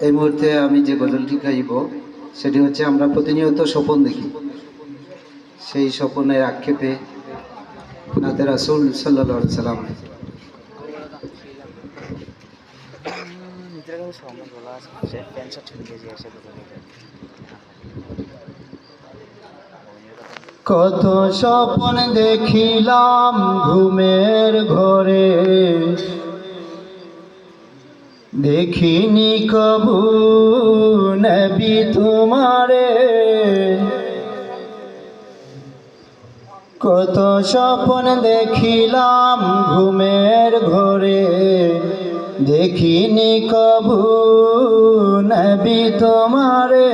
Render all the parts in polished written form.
এই মুহূর্তে আমি যে গজলটি গাইব সেটি হচ্ছে আমরা প্রতিনিয়ত স্বপ্ন দেখি, সেই স্বপ্নের আক্ষেপে নাতে রাসূল সাল্লাল্লাহু আলাইহি সাল্লাম কত স্বপ্ন দেখিলাম ঘুমের ঘরে, দেখিনি কবু নবী তোমারে। কত স্বপ্ন দেখিলাম ঘুমের ঘরে, দেখিনি কবু নবী তোমারে।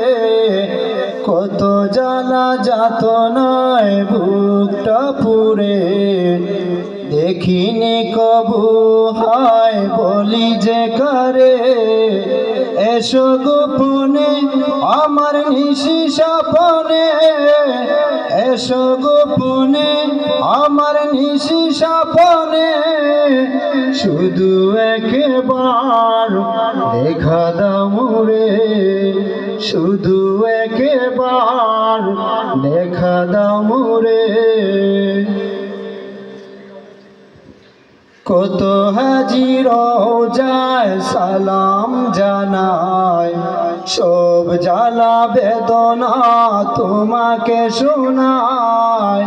কত জ্বালা যাতনায় বুকটা পুরে, দেখিনি কবু হায় বলি যে করে। এসো গোপনে আমার নিশি স্বপনে, এসো গোপনে আমার নিশি স্বপনে। শুধু একবার দেখা দাও মোরে, শুধু একবার দেখা দাও মোরে। কত হাজি রওজায় সালাম জানায়, সব জ্বালা বেদনা তোমাকে শোনায়।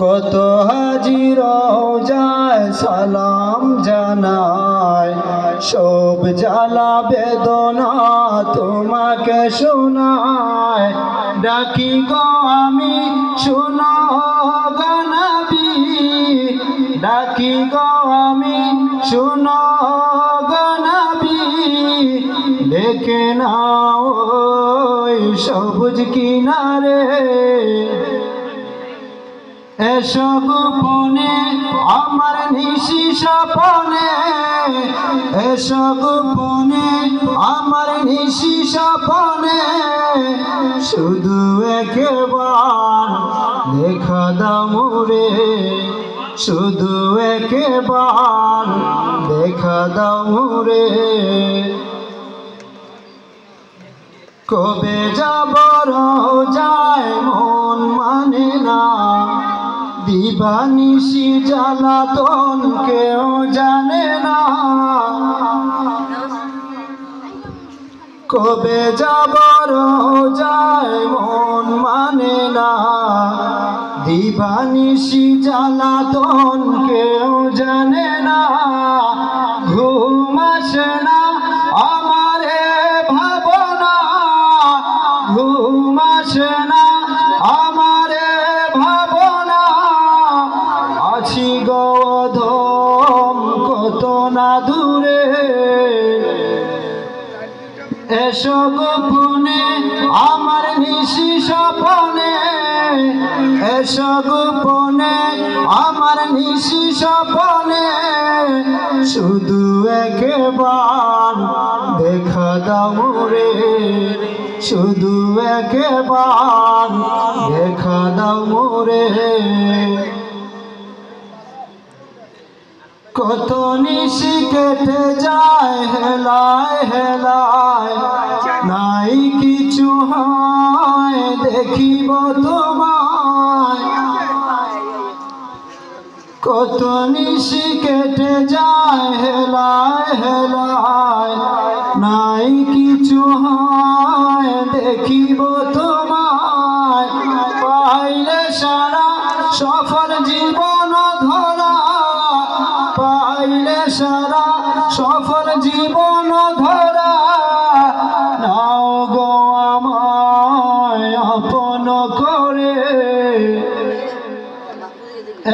কত হাজি রওজায় সালাম জানায়, সব জ্বালা বেদনা তোমাকে শোনায়। ডাকি গো আমি শোনো গো নবী, ডাকি গো আমি শোনো গো নবী। ডেকে নাও ওই সবুজ কিনারে, এসো গোপনে আমার নিশি স্বপনে, এসো গোপনে আমার নিশি স্বপনে। শুধু একবার দেখা দাও মোরে, শুধু একবার দেখা দাও মোরে। কবে যাব রওজায় মন মানে না, দিবানিশি জ্বালাতন কেউ জানে না। কবে যাব রওজায় মন মানে না, দিবানিশি জ্বালাতন কেউ জানে না। ঘুম আসে না আমারে ভাবনা, ঘুম আসে না আমারে ভাবনা। আছি গো অধম কত না দূরে, এসো গোপনে আমার নিশি স্বপনে, এসো গোপনে আমার নিশি স্বপনে। শুধু একবার দেখা দাও মোরে, শুধু একবার দেখা দাও মোরে। কত নিশি কেটে যায় হেলায় হেলায়, নাই কিছু হয় দেখিব তোমায়। কত নিশি কেটে যায় হেলায় হেলায়, নাই কিছু হয় দেখিব তোমায়। পাইলে সারা সফল জীবন ধরা, পাইলে সারা সফল জীবন ধরা। নাও গো আমায় আপন করে,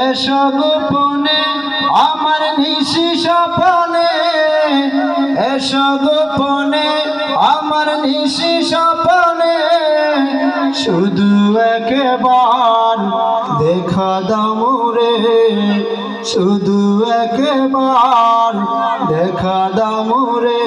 এসো গোপনে আমার নিশি স্বপনে, এসো গোপনে আমার নিশি স্বপনে। শুধু একবার দেখা দাও মোরে, শুধু একবার দেখা দাও মোরে।